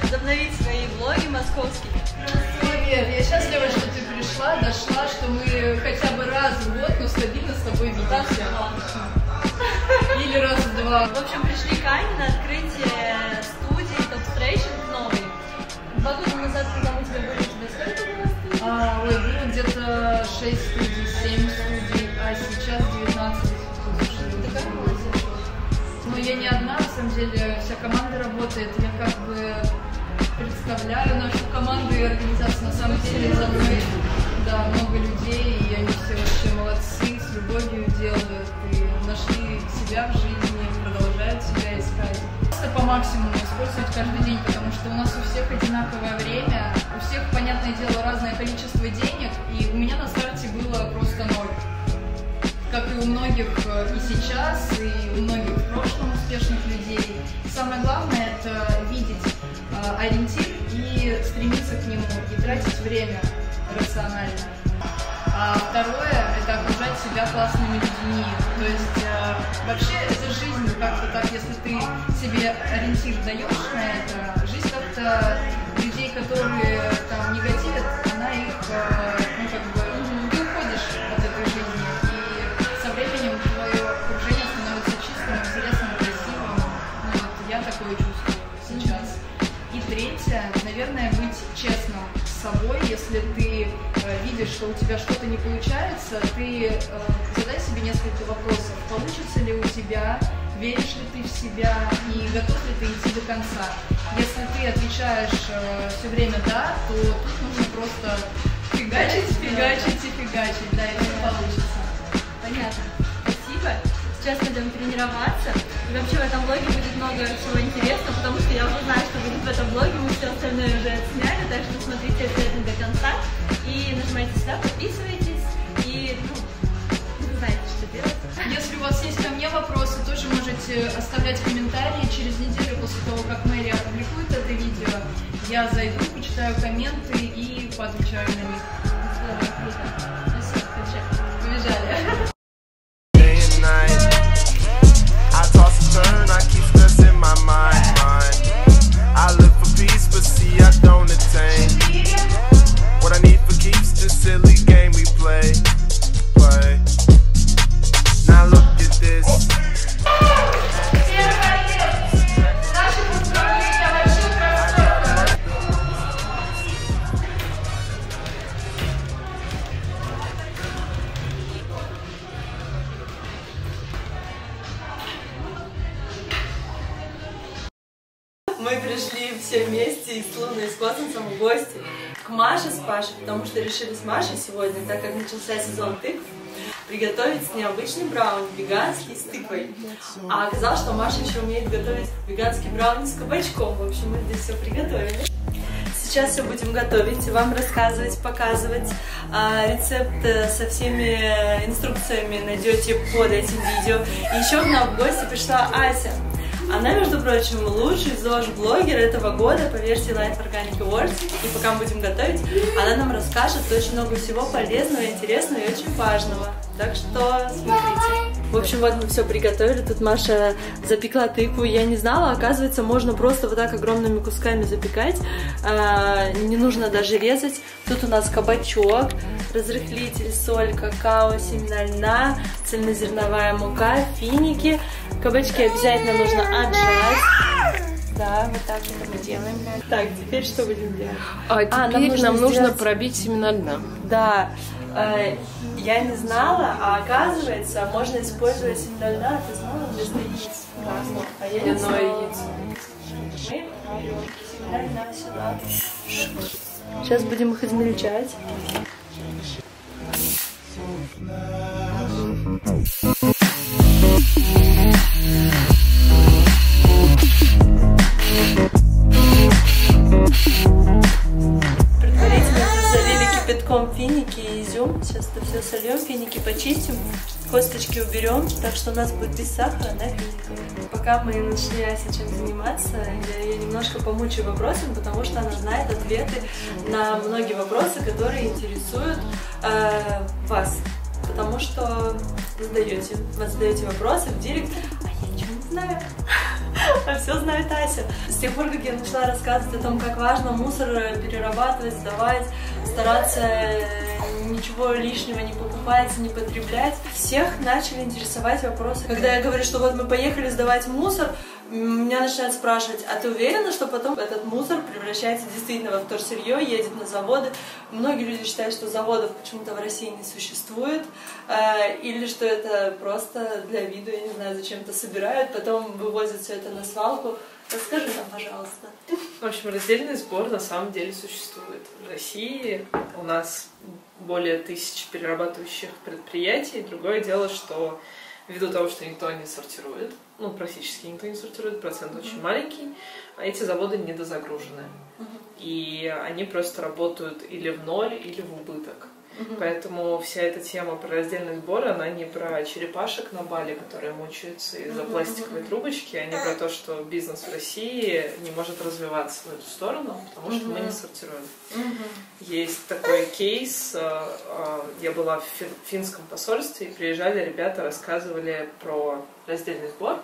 возобновить свои влоги московские. Привет, я счастлива, что ты пришла, дошла, что мы хотя бы раз в год, но стабильно с тобой видимся. Или раз в два. В общем, пришли к Ане на открытие студии Topstration новой. 2 года назад, когда мы тебя были, тебе сколько было студий? Ой, было где-то 6 студий, 7 студий, а сейчас 19. Такая молодец. Но я не одна, на самом деле, вся команда работает. Я как бы представляю нашу команду и организацию. На самом деле за мной, да, много людей, и они все вообще молодцы, с любовью делают и нашли себя в жизни, продолжают себя искать. Просто по максимуму использовать каждый день, потому что у нас у всех одинаковое время, у всех, понятное дело, разное количество денег, и у меня на старте было просто 0. Как и у многих и сейчас, и у многих в прошлом успешных людей. Самое главное — это видеть ориентир и стремиться к нему, и тратить время рационально. А второе — это окружать себя классными людьми. То есть вообще это жизнь как-то так, если ты себе ориентир даешь на это, жизнь как-то людей, которые там негативят, она их, ну как бы, ты уходишь от этой жизни. Со временем твое окружение становится чистым, интересным, красивым. Ну, вот я такое чувствую сейчас. И третье, наверное, быть честным с собой. Если ты видишь, что у тебя что-то не получается, ты задай себе несколько вопросов. Получится ли у тебя, веришь ли ты в себя и готов ли ты идти до конца. Если ты отвечаешь все время «да», то тут нужно просто фигачить, фигачить и фигачить. Да, и все получится. Понятно. Спасибо. Сейчас пойдем тренироваться. И вообще в этом блоге будет много всего интересного, потому что я уже знаю, что будет в этом блоге. Мы все остальное уже отсняли, так что смотрите обязательно до конца. И нажимайте сюда, подписывайтесь. И, вы знаете, что делать. Если у вас есть ко мне вопросы, тоже можете оставлять комментарии. Через неделю после того, как Мэри опубликует это видео, я зайду, почитаю комменты и поотвечаю на них. Здорово, круто. Ну все, побежали. I keep stressing my mind. I live for peace, but see I don't attain what I need for keeps this silly game we play. Now look at this. Мы пришли все вместе и с Луной, и с Космосом в гости к Маше с Пашей, потому что решили с Машей сегодня, так как начался сезон тыкв, приготовить необычный брауни веганский с тыквой. А оказалось, что Маша еще умеет готовить веганский брауни с кабачком. В общем, мы здесь все приготовили. Сейчас все будем готовить, вам рассказывать, показывать. Рецепт со всеми инструкциями найдете под этим видео. И еще к нам в гости пришла Ася. Она, между прочим, лучший ЗОЖ-блогер этого года по версии Life Organic Awards. И пока мы будем готовить, она нам расскажет очень много всего полезного, интересного и очень важного. Так что смотрите. В общем, вот мы все приготовили. Тут Маша запекла тыкву. Я не знала, оказывается, можно просто вот так огромными кусками запекать. Не нужно даже резать. Тут у нас кабачок, разрыхлитель, соль, какао, семена льна, цельнозерновая мука, финики. Кабачки обязательно нужно отжать. Да, вот так это мы делаем. Так, теперь что будем делать? Теперь нам нужно пробить семена льна. Да. Я не знала, а оказывается, можно использовать семена льна, ты знала, вместо яиц. А я не знала. Яиц. Мы берем семена льна сюда. Сейчас будем их измельчать. Предварительно залили кипятком финики и изюм. Сейчас это все сольем, финики почистим, косточки уберем, так что у нас будет без сахара, да, финика. Пока мы начали чем заниматься, я ее немножко помучаю вопросами, потому что она знает ответы на многие вопросы, которые интересуют вас. Потому что вы задаете вопросы в директ, а я ничего не знаю. А все знает Ася. С тех пор, как я начала рассказывать о том, как важно мусор перерабатывать, сдавать, стараться ничего лишнего не покупать, не потреблять, всех начали интересовать вопросы. Когда я говорю, что вот мы поехали сдавать мусор, меня начинают спрашивать: а ты уверена, что потом этот мусор превращается действительно во вторсырье, едет на заводы? Многие люди считают, что заводов почему-то в России не существует, или что это просто для вида, я не знаю, зачем-то собирают, потом вывозят все это на свалку. Расскажи нам, пожалуйста. В общем, раздельный сбор на самом деле существует. В России у нас более 1000 перерабатывающих предприятий. Другое дело, что ввиду того, что никто не сортирует, ну, практически никто не сортирует, процент очень маленький, а эти заводы недозагружены. И они просто работают или в ноль, или в убыток. Поэтому вся эта тема про раздельный сбор, она не про черепашек на Бали, которые мучаются из-за пластиковой трубочки, а не про то, что бизнес в России не может развиваться в эту сторону, потому что мы не сортируем. Есть такой кейс, я была в финском посольстве, и приезжали ребята, рассказывали про раздельный сбор,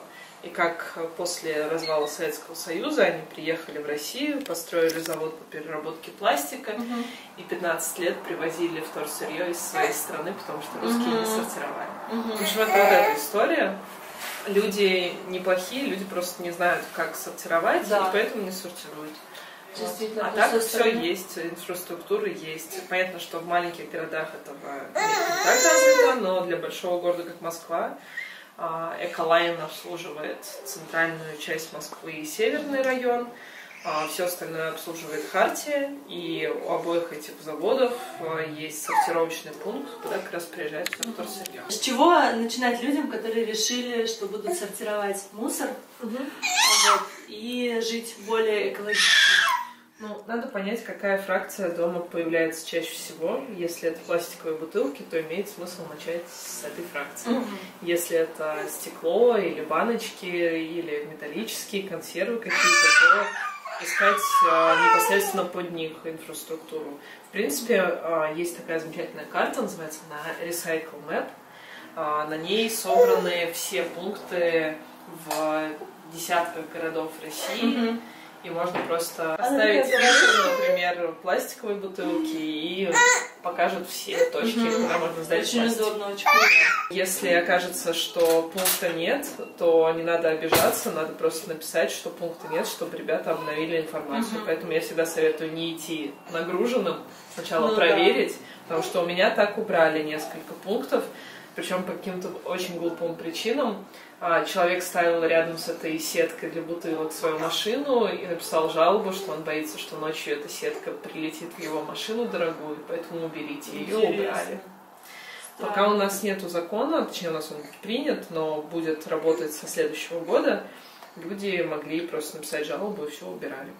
и как после развала Советского Союза они приехали в Россию, построили завод по переработке пластика, и 15 лет привозили вторсырье из своей страны, потому что русские не сортировали. В общем, это вот эта история. Люди неплохие, люди просто не знают, как сортировать, и поэтому не сортируют. Действительно, а так все есть, инфраструктура есть. Понятно, что в маленьких городах этого не так развито, но для большого города, как Москва, Эколайн обслуживает центральную часть Москвы и северный район, все остальное обслуживает Хартия, и у обоих этих заводов есть сортировочный пункт, куда как раз приезжает все вторсырье. С чего начинать людям, которые решили, что будут сортировать мусор и жить более экологично? Ну, надо понять, какая фракция дома появляется чаще всего. Если это пластиковые бутылки, то имеет смысл начать с этой фракции. Если это стекло или баночки, или металлические консервы какие-то, то искать непосредственно под них инфраструктуру. В принципе, есть такая замечательная карта, называется она Recycle Map. На ней собраны все пункты в десятках городов России. И можно просто оставить, например, пластиковые бутылки, и покажут все точки, куда можно сдать очень пластик. Удобно, очень круто. Если окажется, что пункта нет, то не надо обижаться, надо просто написать, что пункта нет, чтобы ребята обновили информацию. Поэтому я всегда советую не идти нагруженным, сначала проверить, потому что у меня так убрали несколько пунктов, причем по каким-то очень глупым причинам. Человек ставил рядом с этой сеткой для бутылок свою машину и написал жалобу, что он боится, что ночью эта сетка прилетит в его машину дорогую, поэтому уберите ее. Убрали. Пока у нас нету закона, точнее у нас он принят, но будет работать со следующего года, люди могли просто написать жалобу и все убирали.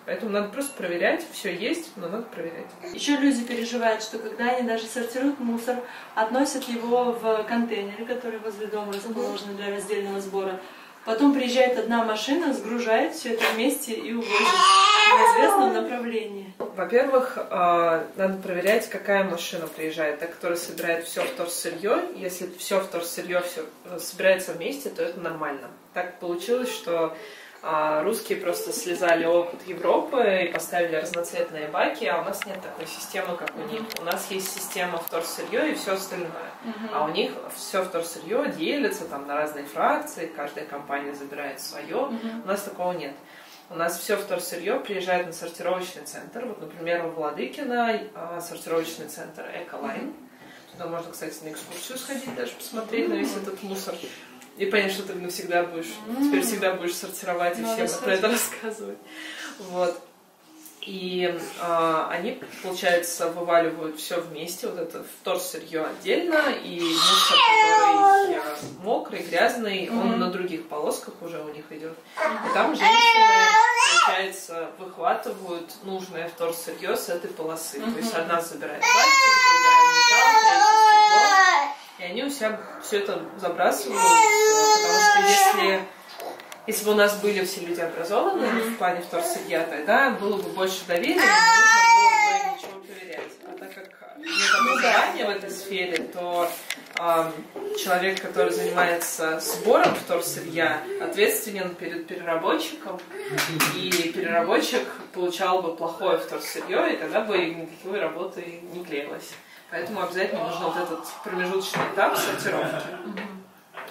Поэтому надо просто проверять, все есть, но надо проверять. Еще люди переживают, что когда они даже сортируют мусор, относят его в контейнеры, которые возле дома расположены для раздельного сбора. Потом приезжает одна машина, сгружает все это вместе и увозит в известном направлении. Во-первых, надо проверять, какая машина приезжает. Та, которая собирает все вторсырье. Если все вторсырье все собирается вместе, то это нормально. Так получилось, что русские просто слезали опыт Европы и поставили разноцветные баки, а у нас нет такой системы, как у них. У нас есть система вторсырье и все остальное. А у них все вторсырье делится там на разные фракции, каждая компания забирает свое. У нас такого нет. У нас все вторсырье приезжает на сортировочный центр. Вот, например, в Владыкино сортировочный центр Эколайн. Туда можно, кстати, на экскурсию сходить, даже посмотреть на весь этот мусор. И понять, что ты навсегда будешь, теперь всегда будешь сортировать и всем про это рассказывать. Вот. И они, получается, вываливают все вместе, вот это вторсырье отдельно, и мусор, который мокрый, грязный, он на других полосках уже у них идет. И там женщины, получается, выхватывают нужное вторсырье с этой полосы. То есть одна забирает пластик, другая металл, третья стекло. И они у себя все это забрасывают, потому что если бы у нас были все люди образованные в плане вторсырья, тогда было бы больше доверия, и не нужно было бы ничего проверять. А так как нет образования в этой сфере, то человек, который занимается сбором вторсырья, ответственен перед переработчиком, и переработчик получал бы плохое вторсырье, и тогда бы никакой работы не клеилось. Поэтому обязательно нужен вот этот промежуточный этап сортировки.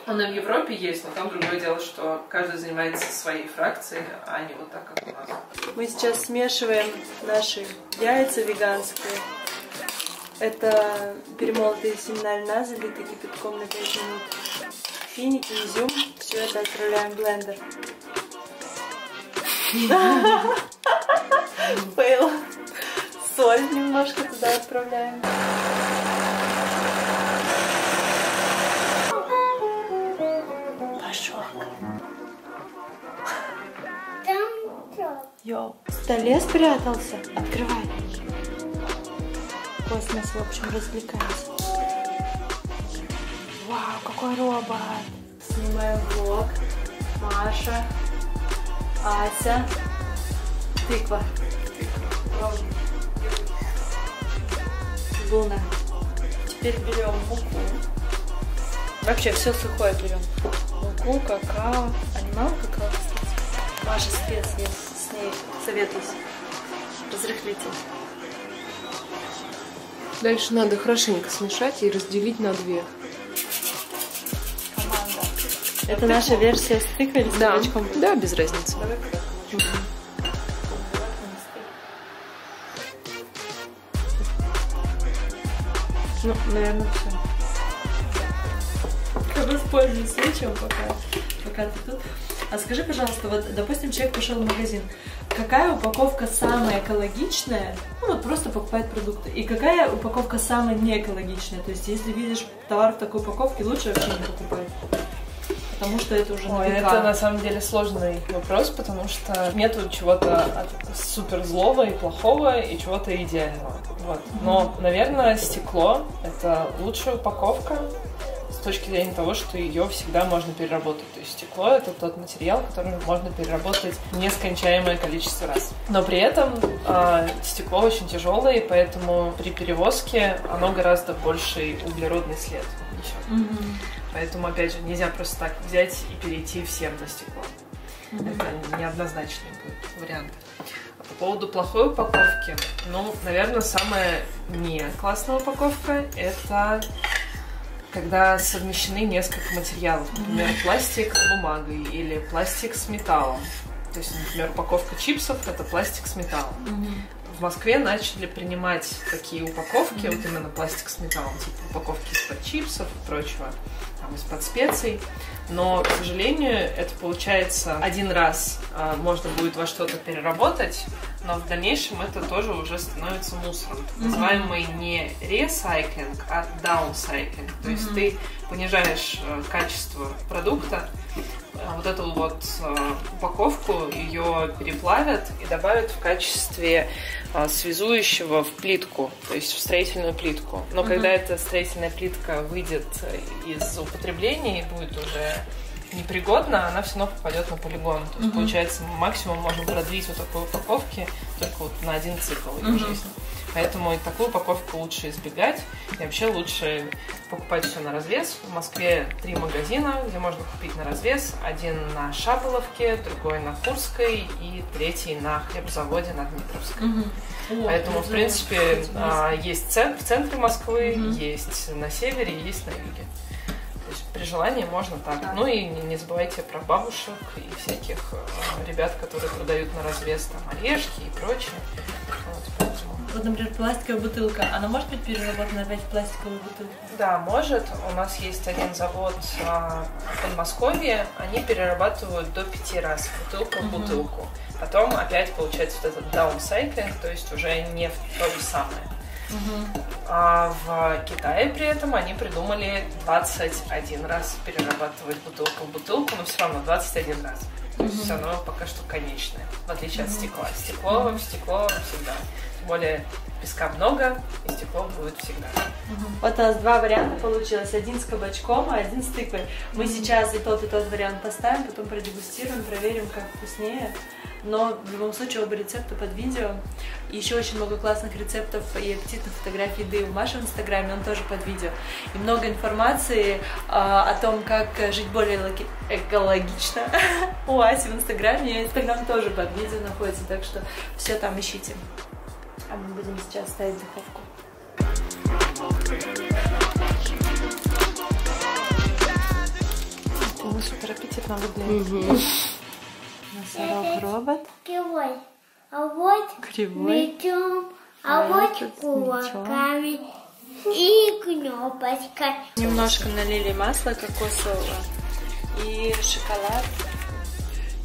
Он и в Европе есть, но там другое дело, что каждый занимается своей фракцией, а не вот так, как у нас. Мы сейчас смешиваем наши яйца веганские. Это перемолотые семена льна, залитые кипятком на 5 минут. Финики, изюм. Все это отправляем в блендер. Фейл. Соль немножко туда отправляем. Пошел. Йоу. В столе спрятался. Открывай. Космос, в общем, развлекается. Вау, какой робот! Снимаем влог. Маша, Ася, тыква. Луна. Теперь берем муку. Вообще все сухое берем. Муку, какао. А не мало какао, кстати? Маша спец есть. С ней советуйся. Разрыхлитель. Дальше надо хорошенько смешать и разделить на 2. Команда. Это наша версия с тыквой или с кабачком? Да, без разницы. Ну, наверное, все. Я воспользуюсь случаем, пока ты тут. А скажи, пожалуйста, вот, допустим, человек пошел в магазин. Какая упаковка самая экологичная? Ну, вот просто покупает продукты. И какая упаковка самая неэкологичная? То есть, если видишь товар в такой упаковке, лучше вообще не покупать. Потому что это уже на века. Это на самом деле сложный вопрос, потому что нету чего-то супер злого и плохого, и чего-то идеального. Вот. Но, наверное, стекло — это лучшая упаковка с точки зрения того, что ее всегда можно переработать. То есть стекло — это тот материал, который можно переработать нескончаемое количество раз. Но при этом стекло очень тяжелое, и поэтому при перевозке оно гораздо больший углеродный след несет. Поэтому, опять же, нельзя просто так взять и перейти всем на стекло. Это неоднозначный будет вариант. А по поводу плохой упаковки, ну, наверное, самая не классная упаковка — это когда совмещены несколько материалов. Например, пластик с бумагой или пластик с металлом. То есть, например, упаковка чипсов — это пластик с металлом. В Москве начали принимать такие упаковки, вот именно пластик с металлом, типа упаковки из-под чипсов и прочего, там, из-под специй. Но, к сожалению, это получается один раз можно будет во что-то переработать, но в дальнейшем это тоже уже становится мусором. Так называемый не ресайклинг, а даунсайклинг. То есть ты понижаешь качество продукта, вот эту вот упаковку ее переплавят и добавят в качестве связующего в плитку, то есть в строительную плитку. Но когда эта строительная плитка выйдет из употребления и будет уже непригодна, она все равно попадет на полигон. То есть, получается, максимум можем продлить вот такой упаковки только вот на один цикл ее жизни. Поэтому и такую упаковку лучше избегать. И вообще лучше покупать все на развес. В Москве 3 магазина, где можно купить на развес. Один на Шаболовке, другой на Курской и 3 на хлебзаводе на Дмитровской. Поэтому, в принципе, есть в центре Москвы, есть на севере, есть на юге. То есть при желании можно так. Ну и не забывайте про бабушек и всяких ребят, которые продают на развес там орешки и прочее. Вот, например, пластиковая бутылка, она может быть переработана опять в пластиковую бутылку? Да, может. У нас есть один завод в Подмосковье, они перерабатывают до 5 раз бутылку в бутылку. Потом опять получается вот этот даунсайклинг, то есть уже не то же самое. А в Китае при этом они придумали 21 раз перерабатывать бутылку в бутылку, но все равно 21 раз. То есть все равно пока что конечное, в отличие от стекла. Стекло всегда. Тем более песка много, и стекло будет всегда. Вот у нас 2 варианта получилось. Один с кабачком, а один с тыквой. Мы сейчас и тот вариант поставим, потом продегустируем, проверим, как вкуснее. но в любом случае оба рецепта под видео. И еще очень много классных рецептов и аппетитных фотографий еды в Маше в Инстаграме, он тоже под видео. И много информации о том, как жить более экологично у Аси в Инстаграме. И Инстаграм тоже под видео находится, так что все там ищите. А мы будем сейчас ставить в духовку. Это супер аппетитно выглядит. Носорог робот. Кривой. А вот мечом, а вот кулаками и кнопочкой. Немножко налили масла кокосового и шоколад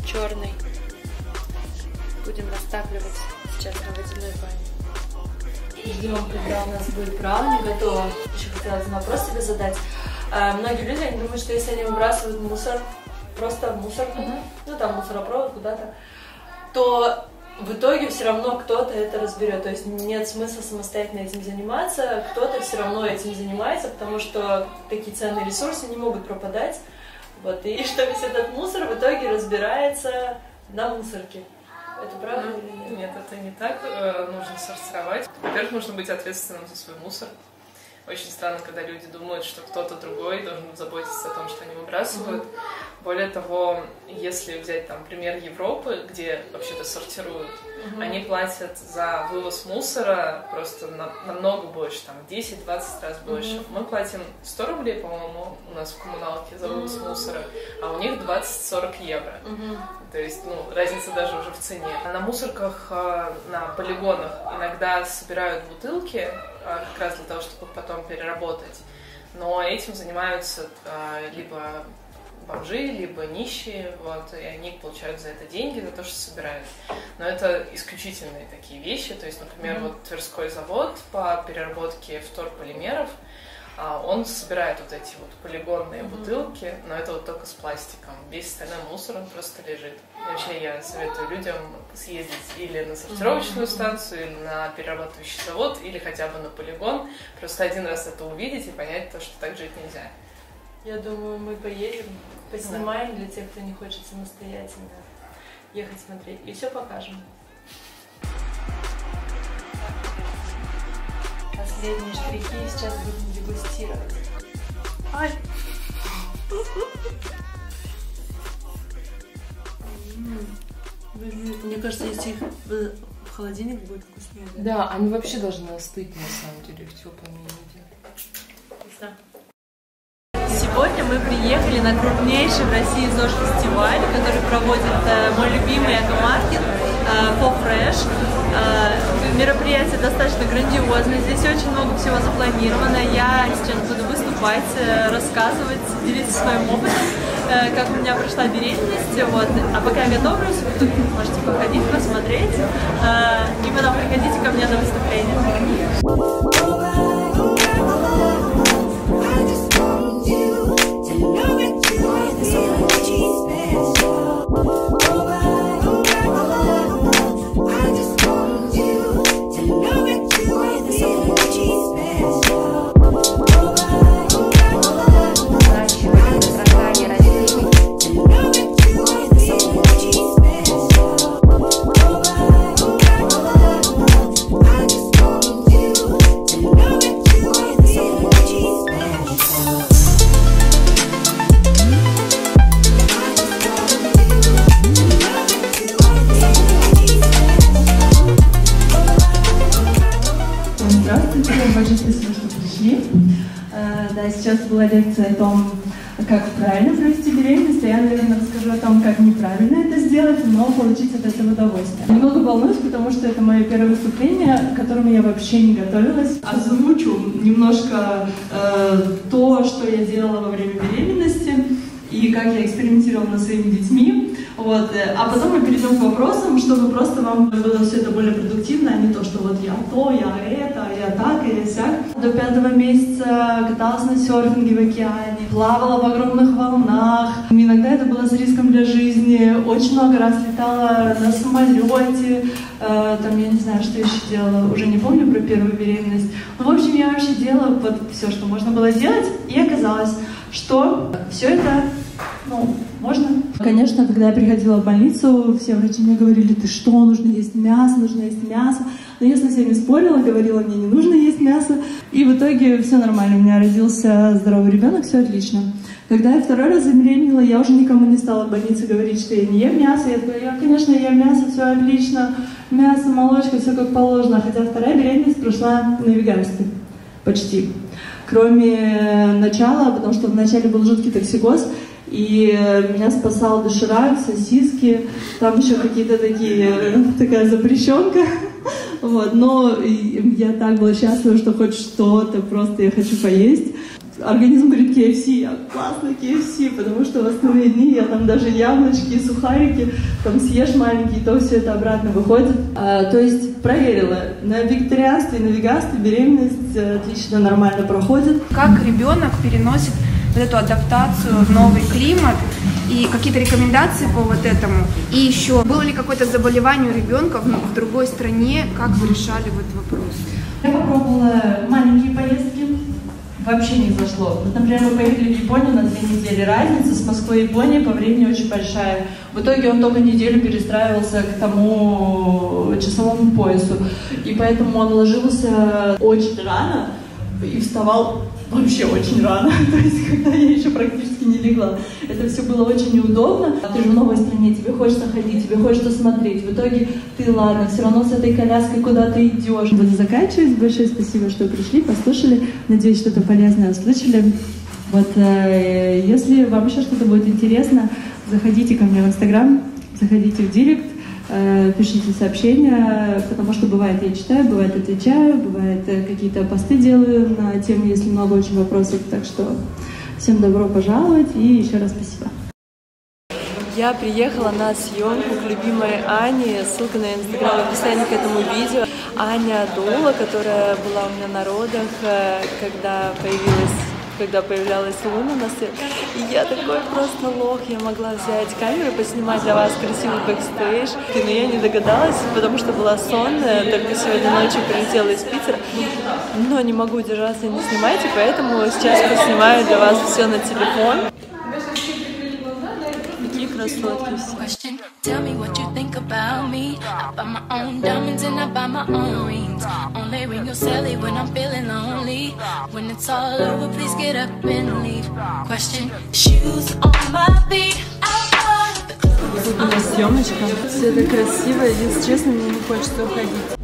черный. Будем растапливать сейчас на водяной бане. Ждем, когда у нас будет брауни готово. Еще хотела один вопрос тебе задать. Многие люди, они думают, что если они выбрасывают мусор, просто в мусорку, ну там мусоропровод куда-то, то в итоге все равно кто-то это разберет. То есть нет смысла самостоятельно этим заниматься, кто-то все равно этим занимается, потому что такие ценные ресурсы не могут пропадать. Вот. И что весь этот мусор в итоге разбирается на мусорке. Это правда или нет? Нет, это не так. Нужно сортировать. Во-первых, нужно быть ответственным за свой мусор. Очень странно, когда люди думают, что кто-то другой должен заботиться о том, что они выбрасывают. Более того, если взять там пример Европы, где вообще-то сортируют, они платят за вывоз мусора просто намного больше, там 10-20 раз больше. Мы платим 100 рублей, по-моему, у нас в коммуналке за вывоз мусора, а у них 20-40 евро. То есть, разница даже уже в цене. А на мусорках, на полигонах иногда собирают бутылки, как раз для того, чтобы их потом переработать. Но этим занимаются либо бомжи, либо нищие, вот, и они получают за это деньги, за то, что собирают. Но это исключительные такие вещи, то есть, например, вот Тверской завод по переработке вторполимеров, он собирает вот эти вот полигонные бутылки, но это вот только с пластиком. Весь остальной мусор, он просто лежит. И вообще я советую людям съездить или на сортировочную станцию, или на перерабатывающий завод, или хотя бы на полигон, просто один раз это увидеть и понять то, что так жить нельзя. Я думаю, мы поедем, поснимаем для тех, кто не хочет самостоятельно ехать смотреть, и все покажем. Последние штрихи сейчас будем дегустировать. Ай! Мне кажется, если их в холодильник будет вкуснее. Да, они вообще должны остыть, на самом деле, в теплом виде. Вкусно. Сегодня мы приехали на крупнейший в России ЗОЖ-фестиваль, который проводит мой любимый экомаркет FoFresh. Мероприятие достаточно грандиозное, здесь очень много всего запланировано. Я сейчас буду выступать, рассказывать, делиться своим опытом, как у меня прошла беременность. Вот. А пока я готовлюсь, вы можете походить, посмотреть, и потом приходите ко мне на выступление. Да, сейчас была лекция о том, как правильно провести беременность, а я, наверное, расскажу о том, как неправильно это сделать, но получить от этого удовольствие. Немного волнуюсь, потому что это мое первое выступление, к которому я вообще не готовилась. Озвучу немножко то, что я делала во время беременности и как я экспериментировала над своими детьми. Вот. А потом мы перейдем к вопросам, чтобы просто вам было все это более продуктивно, а не то, что вот я то, я это, я так, я сяк. До 5-го месяца каталась на серфинге в океане, плавала в огромных волнах. Иногда это было с риском для жизни. Очень много раз летала на самолете. Там, я не знаю, что еще делала, уже не помню про первую беременность. Но, в общем, я вообще делала вот все, что можно было делать. И оказалось, что все это, можно. Конечно, когда я приходила в больницу, все врачи мне говорили: ты что, нужно есть мясо, нужно есть мясо. Но я со всеми спорила, говорила, мне не нужно есть мясо. И в итоге все нормально, у меня родился здоровый ребенок, все отлично. Когда я второй раз забеременела, я уже никому не стала в больнице говорить, что я не ем мясо. Я говорю, конечно, ем мясо, все отлично, мясо, молочка, все как положено. Хотя вторая беременность прошла на веганстве, почти. Кроме начала, потому что вначале был жуткий токсикоз, и меня спасал доширак, сосиски, там еще какие-то такая запрещенка. Вот, но я так была счастлива, что хоть что-то, просто я хочу поесть. Организм говорит: KFC, я классно KFC, потому что в основные дни я там даже яблочки, сухарики, там съешь маленькие, то все это обратно выходит. То есть проверила, на вегетарианстве и на веганстве беременность отлично, нормально проходит. Как ребенок переносит вот эту адаптацию в новый климат и какие-то рекомендации по вот этому? И еще, было ли какое-то заболевание у ребенка в другой стране, как вы решали вот этот вопрос? Я попробовала маленькие поездки. Вообще не зашло. Вот, например, мы поехали в Японию на 2 недели. Разница с Москвой и Японией по времени очень большая. В итоге он только неделю перестраивался к тому часовому поясу. И поэтому он ложился очень рано и вставал вообще очень рано. То есть, когда я еще практически не легла. Это все было очень неудобно. Ты же в новой стране, тебе хочется ходить, тебе хочется смотреть. В итоге ты, ладно, все равно с этой коляской куда-то идешь. Буду заканчивать. Большое спасибо, что пришли, послушали. Надеюсь, что-то полезное услышали. Вот, если вам еще что-то будет интересно, заходите ко мне в Инстаграм, заходите в Директ, пишите сообщения, потому что бывает я читаю, бывает отвечаю, бывает какие-то посты делаю на тему, если много очень вопросов. Так что всем добро пожаловать и еще раз спасибо. Я приехала на съемку к любимой Ане, ссылка на Инстаграм в описании к этому видео. Аня Дула, которая была у меня на родах, когда появлялась Луна на свет. И я такой просто лох, я могла взять камеру, поснимать для вас красивый бэкстейдж. Но я не догадалась, потому что была сонная, только сегодня ночью прилетела из Питера. Но не могу удержаться и не снимать, и поэтому сейчас поснимаю для вас все на телефон. Какие красотки все. Tell me what you think about me. I buy my own diamonds and I buy my own rings. Only ring your celly when I'm feeling lonely. When it's all over, please get up and leave. Question, shoes on my feet. Тут у нас съемочка. Все это красиво, если честно, мне не хочется уходить.